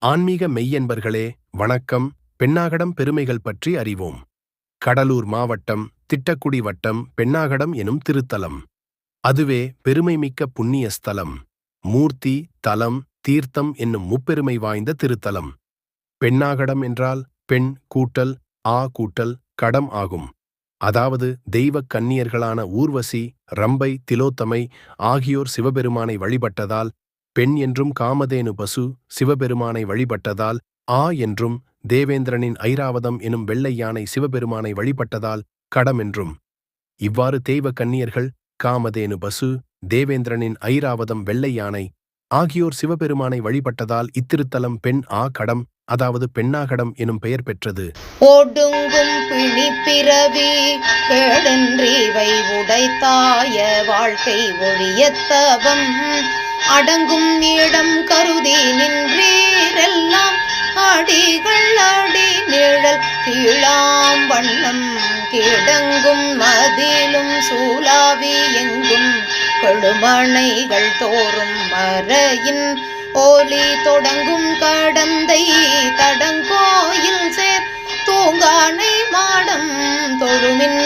ஆன்மீக மெய்யன்பர்களே வணக்கம். பென்னாகடம் பெருமைகள் பற்றி அறிவோம். கடலூர் மாவட்டம் திட்டக்குடி வட்டம் பென்னாகடம் எனும் திருத்தலம். அதுவே பெருமைமிக்க புண்ணிய ஸ்தலம். மூர்த்தி, தலம், தீர்த்தம் என்னும் முப்பெருமை வாய்ந்த திருத்தலம். பென்னாகடம் என்றால் பெண் கூட்டல் கூட்டல் கடம் ஆகும். அதாவது தெய்வக் கன்னியர்களான ஊர்வசி, ரம்பை, திலோத்தமை ஆகியோர் சிவபெருமானை வழிபட்டதால் பெண் என்றும், காமதேனு பசு சிவபெருமானை வழிபட்டதால் என்றும், தேவேந்திரனின் ஐராவதம் எனும் வெள்ளை யானை சிவபெருமானை வழிபட்டதால் கடம் என்றும். இவ்வாறு தெய்வ கன்னியர்கள் காமதேனு பசு, தேவேந்திரனின் ஐராவதம் வெள்ளை யானை ஆகியோர் சிவபெருமானை வழிபட்டதால் இத்திருத்தலம் பெண் கடம், அதாவது பென்னாகடம் எனும் பெயர் பெற்றது. ஓடுங்கும் பிணிப்பிறவி கேடன்றிவை உடைத்தாய வாழ்க்கை ஒழியத்தவம் அடங்கும் இடம் கருதி நின்றீரெல்லாம் அடிகள் அடி நிழல் கீழாம் வண்ணம் கிடங்கும் மதிலும் சூலாவி எங்கும் கொழுமணைகள் தோறும் மறையின் ஓலி தொடங்கும் கடந்தை தடங்கோயில் சேர் தூங்கானை மாடம் தொழுமின்